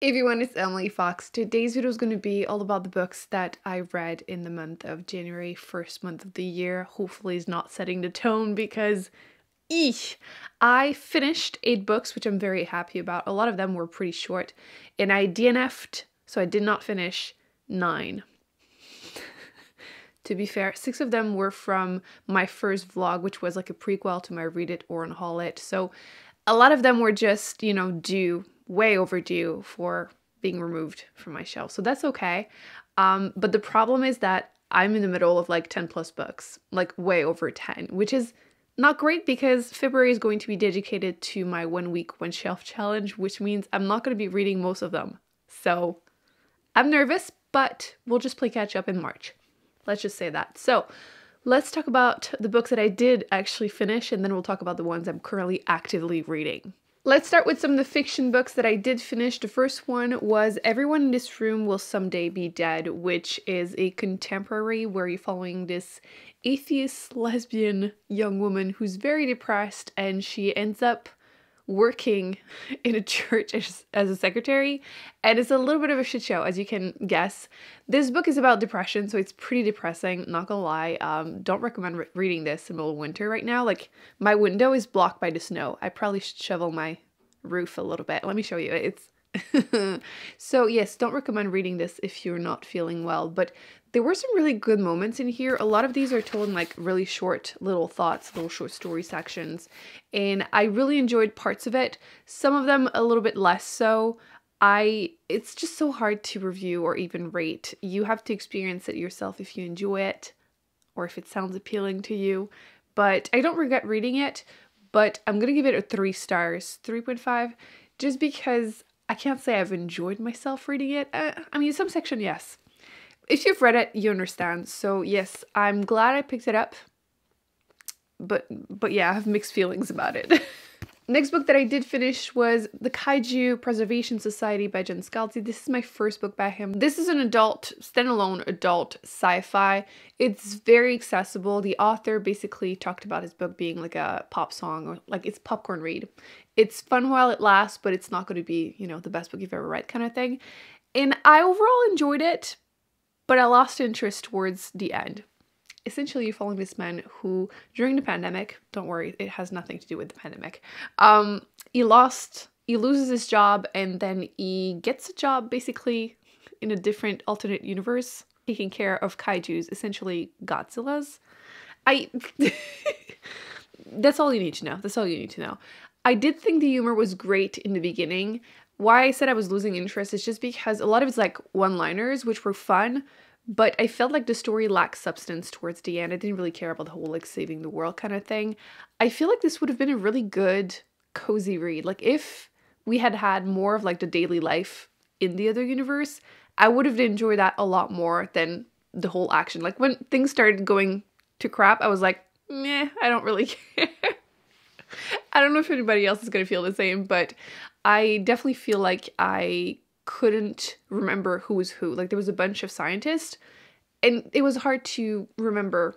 Hey everyone, it's Emily Fox. Today's video is going to be all about the books that I read in the month of January, first month of the year. Hopefully it's not setting the tone because I finished 8 books, which I'm very happy about. A lot of them were pretty short, and I DNF'd, so I did not finish 9. To be fair, 6 of them were from my first vlog, which was like a prequel to my Read It or Unhaul It. So a lot of them were just, way overdue for being removed from my shelf. So that's okay. But the problem is that I'm in the middle of like 10 plus books, like way over 10, which is not great because February is going to be dedicated to my 1 week, 1 shelf challenge, which means I'm not going to be reading most of them. So I'm nervous, but we'll just play catch up in March. Let's just say that. So let's talk about the books that I did actually finish, and then we'll talk about the ones I'm currently actively reading. Let's start with some of the fiction books that I did finish. The first one was Everyone in This Room Will Someday Be Dead, which is a contemporary where you're following this atheist lesbian young woman who's very depressed, and she ends up working in a church as a secretary, and it's a little bit of a shit show, as you can guess. This book is about depression, so it's pretty depressing, not gonna lie. Don't recommend reading this in the middle of winter right now. Like, my window is blocked by the snow. I probably should shovel my roof a little bit. Let me show you. It's so yes, don't recommend reading this if you're not feeling well, but there were some really good moments in here. A lot of these are told in like really short little thoughts, little short story sections, and I really enjoyed parts of it. Some of them a little bit less so. It's just so hard to review or even rate. You have to experience it yourself if you enjoy it or if it sounds appealing to you. But I don't regret reading it, but I'm gonna give it a 3 stars, 3.5, just because I can't say I've enjoyed myself reading it. I mean, some section, yes. If you've read it, you understand. So yes, I'm glad I picked it up. But yeah, I have mixed feelings about it. Next book that I did finish was The Kaiju Preservation Society by Jen Scalzi. This is my first book by him. This is an standalone adult sci-fi. It's very accessible. The author basically talked about his book being like a pop song, or like it's popcorn read. It's fun while it lasts, but it's not going to be, the best book you've ever read kind of thing. And I overall enjoyed it, but I lost interest towards the end. Essentially, you're following this man who, during the pandemic, don't worry, it has nothing to do with the pandemic, he loses his job, and then he gets a job basically in a different alternate universe, taking care of kaijus, essentially Godzillas. That's all you need to know. That's all you need to know. I did think the humor was great in the beginning. Why I said I was losing interest is just because a lot of it's like one-liners, which were fun, but I felt like the story lacked substance towards the end. I didn't really care about the whole like saving the world kind of thing. I feel like this would have been a really good, cozy read. Like if we had had more of like the daily life in the other universe, I would have enjoyed that a lot more than the whole action. Like when things started going to crap, I was like, meh, I don't really care. I don't know if anybody else is going to feel the same, but I definitely feel like I couldn't remember who was who. Like there was a bunch of scientists and it was hard to remember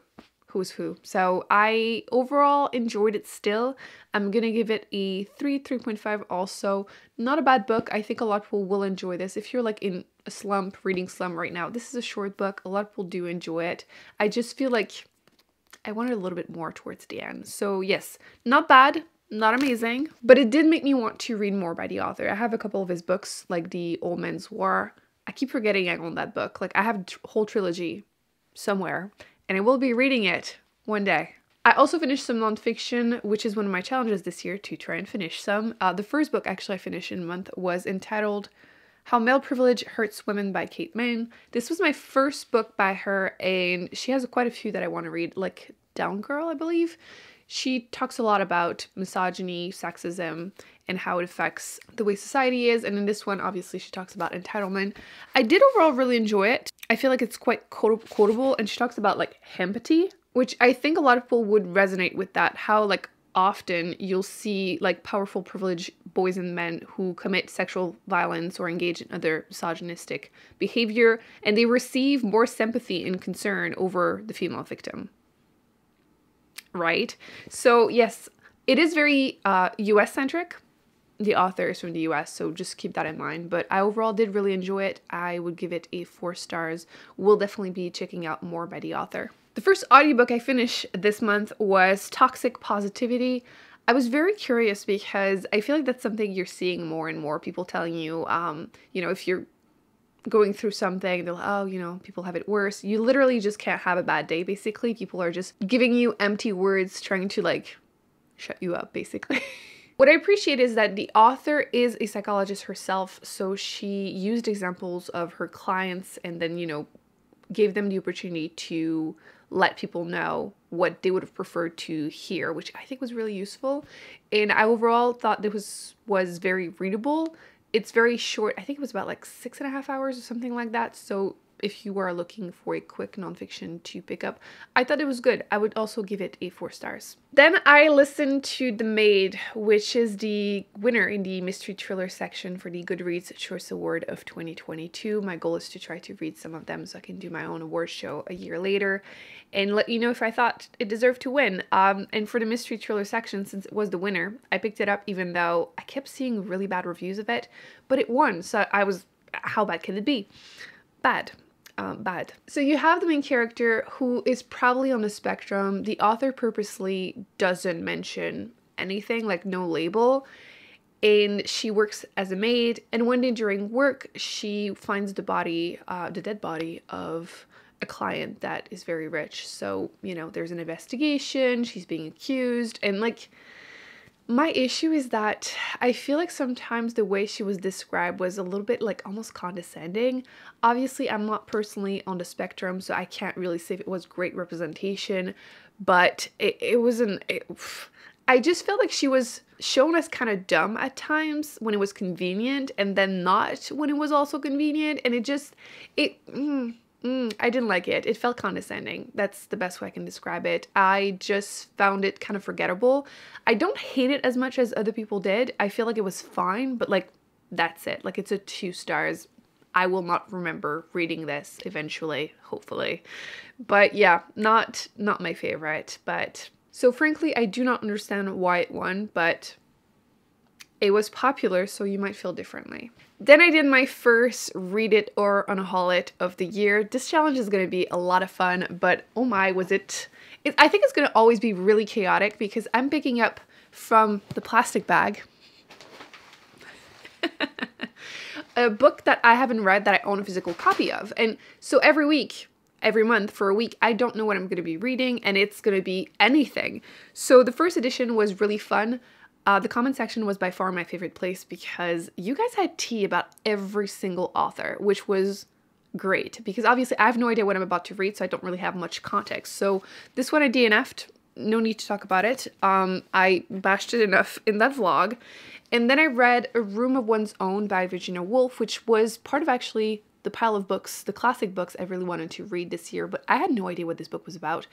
who was who. So I overall enjoyed it still. I'm gonna give it a 3.5 also. Not a bad book. I think a lot of people will enjoy this. If you're like in a reading slump right now, this is a short book. A lot of people do enjoy it. I just feel like I wanted a little bit more towards the end. So yes, not bad. Not amazing, but it did make me want to read more by the author. I have a couple of his books, like The Old Man's War. I keep forgetting I own that book. Like I have a whole trilogy somewhere, and I will be reading it one day. I also finished some nonfiction, which is one of my challenges this year, to try and finish some. The first book actually I finished in a month was entitled How Male Privilege Hurts Women by Kate Manne. This was my first book by her, and she has quite a few that I want to read, like Down Girl, I believe. She talks a lot about misogyny, sexism, and how it affects the way society is. And in this one, obviously, she talks about entitlement. I did overall really enjoy it. I feel like it's quite quotable. And she talks about like empathy, which I think a lot of people would resonate with that. How like often you'll see like powerful privileged boys and men who commit sexual violence or engage in other misogynistic behavior, and they receive more sympathy and concern over the female victim. Right? So yes, it is very US centric. the author is from the US, so just keep that in mind. But I overall did really enjoy it. I would give it a 4 stars. Will definitely be checking out more by the author. The first audiobook I finished this month was Toxic Positivity. I was very curious because I feel like that's something you're seeing more and more, people telling you, you know, if you're going through something, they're like, oh, you know, people have it worse. You literally just can't have a bad day, basically. People are just giving you empty words, trying to like shut you up, basically. What I appreciate is that the author is a psychologist herself, so she used examples of her clients and then, you know, gave them the opportunity to let people know what they would have preferred to hear, which I think was really useful. And I overall thought this was very readable. It's very short. I think it was about like 6.5 hours or something like that. So if you are looking for a quick nonfiction to pick up, I thought it was good. I would also give it a 4 stars. Then I listened to The Maid, which is the winner in the mystery thriller section for the Goodreads Choice Award of 2022. My goal is to try to read some of them so I can do my own award show a year later and let you know if I thought it deserved to win. And for the mystery thriller section, since it was the winner, I picked it up even though I kept seeing really bad reviews of it, but it won. So I was, how bad can it be? Bad. Bad. So you have the main character who is probably on the spectrum. The author purposely doesn't mention anything, like no label, and she works as a maid, and one day during work she finds the body, the dead body of a client that is very rich. So, you know, there's an investigation, she's being accused, and like, my issue is that I feel like sometimes the way she was described was a little bit like almost condescending. Obviously, I'm not personally on the spectrum, so I can't really say if it was great representation, but it wasn't. I just felt like she was shown as kind of dumb at times when it was convenient, and then not when it was also convenient, and I didn't like it. It felt condescending. That's the best way I can describe it. I just found it kind of forgettable. I don't hate it as much as other people did. I feel like it was fine, but like, that's it. Like, it's a 2 stars. I will not remember reading this eventually, hopefully. But yeah, not my favorite. But so frankly, I do not understand why it won, but it was popular, so you might feel differently. Then I did my first Read It or Unhaul It of the year. This challenge is going to be a lot of fun, but oh my, was it... I think it's going to always be really chaotic because I'm picking up from the plastic bag a book that I haven't read that I own a physical copy of. And so every month for a week, I don't know what I'm going to be reading, and it's going to be anything. So the first edition was really fun. The comment section was by far my favorite place because you guys had tea about every single author, which was great because obviously I have no idea what I'm about to read, so I don't really have much context. So this one I DNF'd, no need to talk about it. I bashed it enough in that vlog. And then I read A Room of One's Own by Virginia Woolf, which was part of actually the pile of books, the classic books I really wanted to read this year, but I had no idea what this book was about.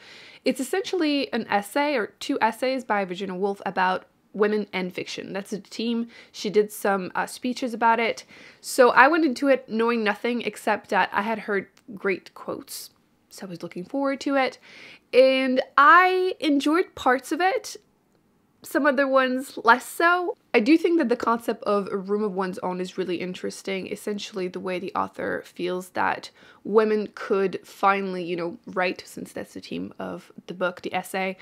It's essentially an essay or 2 essays by Virginia Woolf about women and fiction. That's the team. She did some speeches about it. So I went into it knowing nothing except that I had heard great quotes. So I was looking forward to it. And I enjoyed parts of it. Some other ones less so. I do think that the concept of a room of one's own is really interesting. Essentially the way the author feels that women could finally, you know, write, since that's the theme of the book, the essay,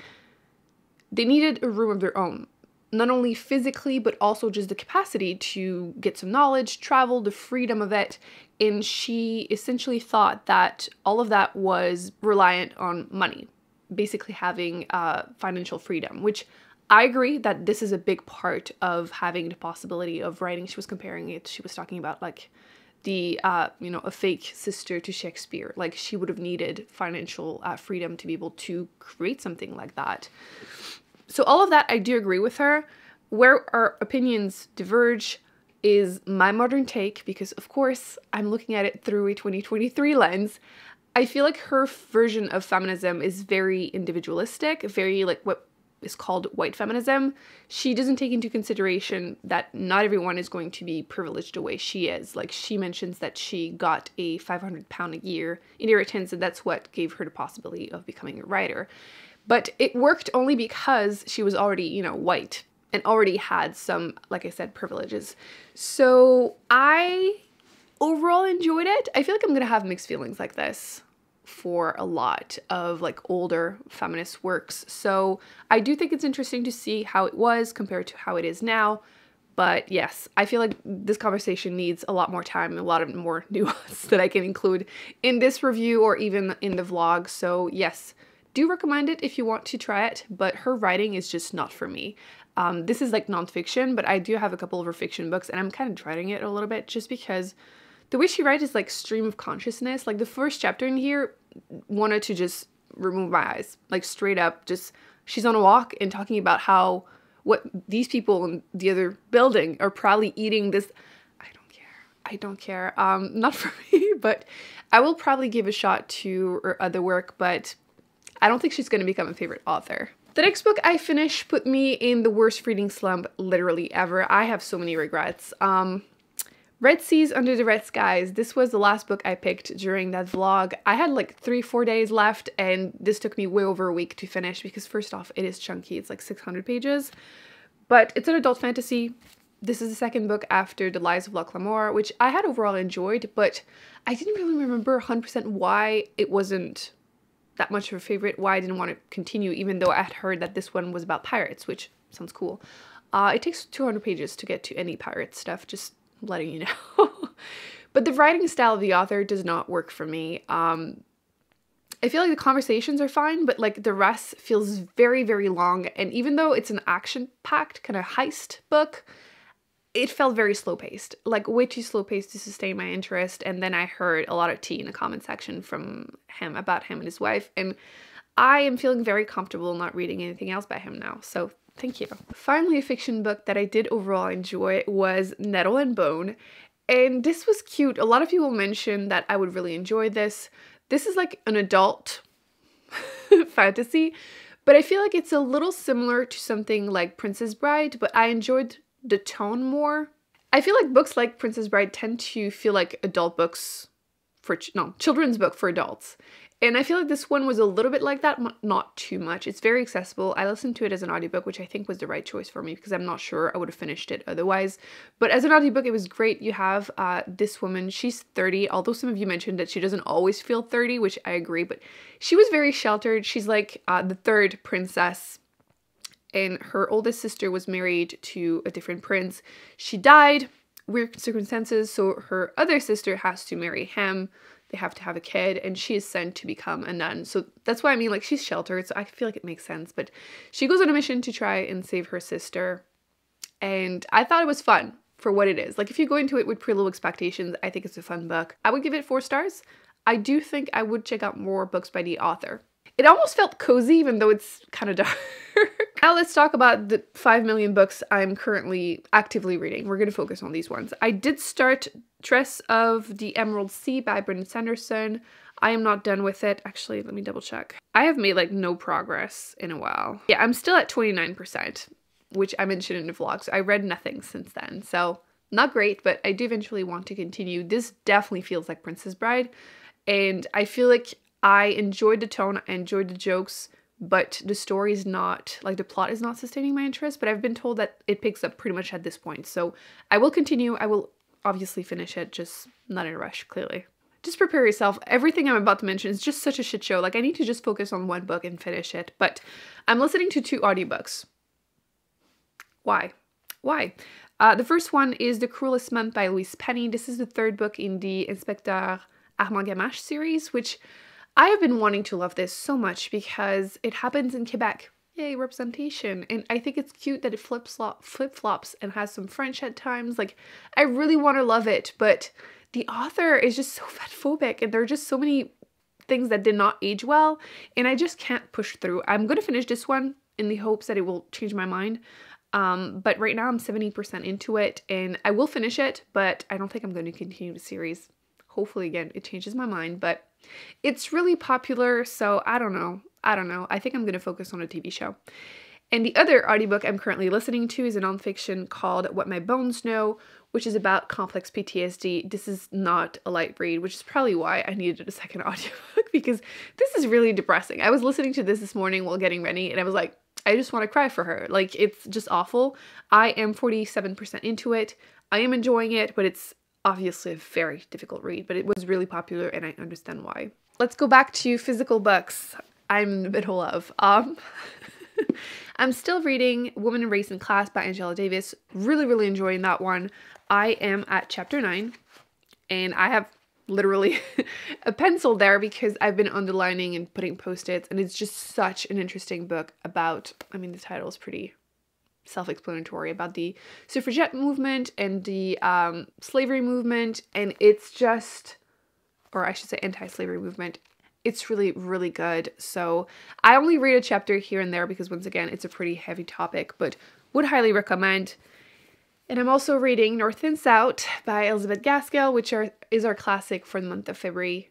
they needed a room of their own. Not only physically, but also just the capacity to get some knowledge, travel, the freedom of it. And she essentially thought that all of that was reliant on money, basically having financial freedom, which I agree that this is a big part of having the possibility of writing. She was comparing it, she was talking about like the, you know, a fake sister to Shakespeare. Like she would have needed financial freedom to be able to create something like that. So all of that, I do agree with her. Where our opinions diverge is my modern take, because of course I'm looking at it through a 2023 lens. I feel like her version of feminism is very individualistic, very like what is called white feminism. She doesn't take into consideration that not everyone is going to be privileged the way she is. Like she mentions that she got a £500 a year inheritance, and that's what gave her the possibility of becoming a writer. But it worked only because she was already, you know, white. and already had some, like I said, privileges. So I overall enjoyed it. I feel like I'm gonna have mixed feelings like this for a lot of like older feminist works. So I do think it's interesting to see how it was compared to how it is now. But yes, I feel like this conversation needs a lot more time and a lot of more nuance that I can include in this review or even in the vlog. So yes, do recommend it if you want to try it, but her writing is just not for me. This is like nonfiction, but I do have a couple of her fiction books and I'm kind of dreading it a little bit just because the way she writes is like stream of consciousness. Like the first chapter in here wanted to just remove my eyes, like straight up. Just she's on a walk and talking about how what these people in the other building are probably eating this. I don't care. Not for me, but I will probably give a shot to her other work, but I don't think she's going to become a favorite author. The next book I finished put me in the worst reading slump literally ever. I have so many regrets. Red Seas Under the Red Skies. This was the last book I picked during that vlog. I had like 3-4 days left and this took me way over a week to finish because first off, it is chunky. It's like 600 pages, but it's an adult fantasy. This is the second book after The Lies of Locke Lamore, which I had overall enjoyed, but I didn't really remember 100% why it wasn't that much of a favorite, why I didn't want to continue, even though I had heard that this one was about pirates, which sounds cool. It takes 200 pages to get to any pirate stuff, just letting you know. But the writing style of the author does not work for me. I feel like the conversations are fine, but like the rest feels very, very long. And even though it's an action-packed kind of heist book, it felt very slow-paced, like way too slow-paced to sustain my interest. And then I heard a lot of tea in the comment section from him about him and his wife. And I am feeling very comfortable not reading anything else by him now. So thank you. Finally, a fiction book that I did overall enjoy was Nettle and Bone. And this was cute. A lot of people mentioned that I would really enjoy this. This is like an adult fantasy, but I feel like it's a little similar to something like Princess Bride, but I enjoyed the tone more. I feel like books like Princess Bride tend to feel like adult books for, children's book for adults. And I feel like this one was a little bit like that, not too much. It's very accessible. I listened to it as an audiobook, which I think was the right choice for me because I'm not sure I would have finished it otherwise. But as an audiobook, it was great. You have this woman, she's 30, although some of you mentioned that she doesn't always feel 30, which I agree, but she was very sheltered. She's like the third princess, and her oldest sister was married to a different prince. She died, weird circumstances, so her other sister has to marry him. They have to have a kid, and she is sent to become a nun. So that's why I mean, like, she's sheltered, so I feel like it makes sense. But she goes on a mission to try and save her sister, and I thought it was fun for what it is. Like, if you go into it with pretty low expectations, I think it's a fun book. I would give it 4 stars. I do think I would check out more books by the author. It almost felt cozy, even though it's kind of dark. Now let's talk about the 5 million books I'm currently actively reading. We're going to focus on these ones. I did start Tress of the Emerald Sea by Brandon Sanderson. I am not done with it. Actually, let me double check. I have made like no progress in a while. Yeah, I'm still at 29%, which I mentioned in the vlog. So I read nothing since then. So not great, but I do eventually want to continue. This definitely feels like Princess Bride. And I feel like I enjoyed the tone, I enjoyed the jokes, but the story is not, like the plot is not sustaining my interest, but I've been told that it picks up pretty much at this point. So I will continue. I will obviously finish it, just not in a rush, clearly. Just prepare yourself. Everything I'm about to mention is just such a shit show. Like, I need to just focus on one book and finish it. But I'm listening to 2 audiobooks. Why? Why? The first one is The Cruelestment by Louise Penny. This is the 3rd book in the Inspecteur Armand Gamache series, which I have been wanting to love this so much because it happens in Quebec. Yay, representation. And I think it's cute that it flip-flops and has some French at times. Like, I really want to love it, but the author is just so fatphobic and there are just so many things that did not age well, and I just can't push through. I'm going to finish this one in the hopes that it will change my mind. But right now I'm 70% into it and I will finish it, but I don't think I'm going to continue the series. Hopefully, again, it changes my mind, but it's really popular, so I don't know. I think I'm going to focus on a TV show. And the other audiobook I'm currently listening to is a nonfiction called What My Bones Know, which is about complex PTSD. This is not a light read, which is probably why I needed a second audiobook, because this is really depressing. I was listening to this morning while getting ready, and I was like, I just want to cry for her. Like, it's just awful. I am 47% into it. I am enjoying it, but it's obviously a very difficult read, but it was really popular and I understand why. Let's go back to physical books. I'm in the middle of. I'm still reading Woman and Race in Class by Angela Davis. Really, really enjoying that one. I am at chapter 9 and I have literally a pencil there because I've been underlining and putting post-its, and it's just such an interesting book about, I mean, the title is pretty self-explanatory, about the suffragette movement and the slavery movement, and it's just, or I should say anti-slavery movement. It's really, really good. So I only read a chapter here and there because, once again, it's a pretty heavy topic, but would highly recommend. And I'm also reading North and South by Elizabeth Gaskell, which is our classic for the month of February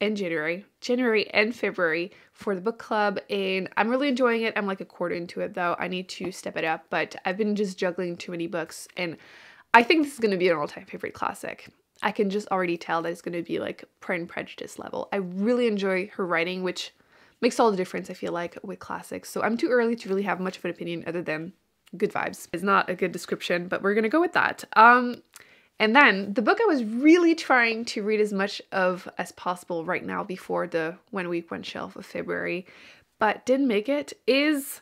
and January and February for the book club, and I'm really enjoying it. I'm like a quarter into it though. I need to step it up, but I've been just juggling too many books, and I think this is going to be an all-time favorite classic. I can just already tell that it's going to be like Pride and Prejudice level. I really enjoy her writing, which makes all the difference, I feel like, with classics. So I'm too early to really have much of an opinion other than good vibes. It's not a good description, but we're gonna go with that. And then the book I was really trying to read as much of as possible right now before the 1 week, 1 shelf of February, but didn't make it, is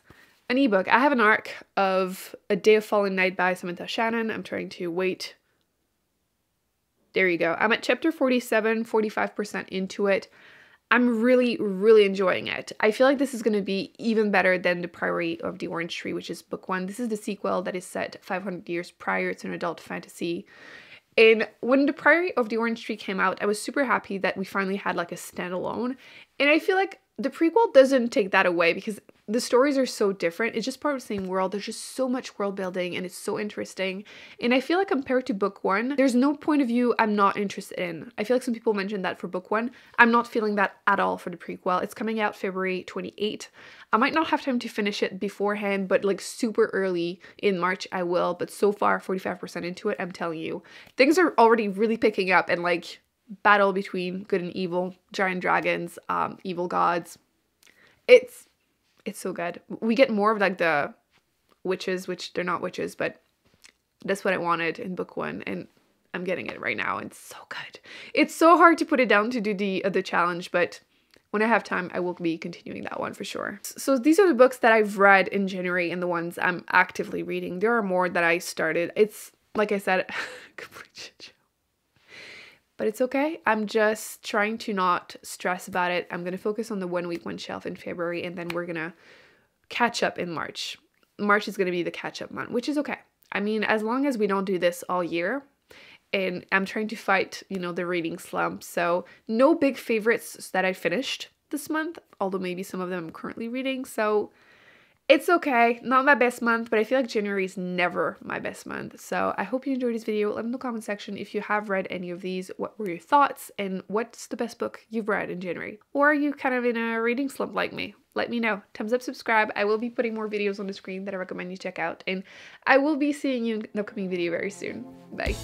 an ebook. I have an arc of A Day of Fallen Night by Samantha Shannon. I'm trying to wait. There you go. I'm at chapter 47, 45% into it. I'm really, really enjoying it. I feel like this is going to be even better than The Priory of the Orange Tree, which is book 1. This is the sequel that is set 500 years prior. It's an adult fantasy. And when The Priory of the Orange Tree came out, I was super happy that we finally had like a standalone. And I feel like the prequel doesn't take that away because the stories are so different. It's just part of the same world. There's just so much world building and it's so interesting. And I feel like compared to book 1, there's no point of view I'm not interested in. I feel like some people mentioned that for book 1. I'm not feeling that at all for the prequel. It's coming out February 28th. I might not have time to finish it beforehand, but like super early in March I will. But so far, 45% into it, I'm telling you, things are already really picking up, and like battle between good and evil, giant dragons, evil gods. It's so good. We get more of like the witches, which they're not witches, but that's what I wanted in book 1, and I'm getting it right now. It's so good. It's so hard to put it down to do the other challenge, but when I have time, I will be continuing that one for sure. So these are the books that I've read in January and the ones I'm actively reading. There are more that I started. It's, like I said, complete shit show. But it's okay. I'm just trying to not stress about it. I'm going to focus on the 1 week, 1 shelf in February, and then we're going to catch up in March. March is going to be the catch-up month, which is okay. I mean, as long as we don't do this all year, and I'm trying to fight, you know, the reading slump. So no big favorites that I finished this month, although maybe some of them I'm currently reading. So it's okay. Not my best month, but I feel like January is never my best month. So I hope you enjoyed this video. Let me know in the comment section if you have read any of these. What were your thoughts? And what's the best book you've read in January? Or are you kind of in a reading slump like me? Let me know. Thumbs up, subscribe. I will be putting more videos on the screen that I recommend you check out. And I will be seeing you in the upcoming video very soon. Bye.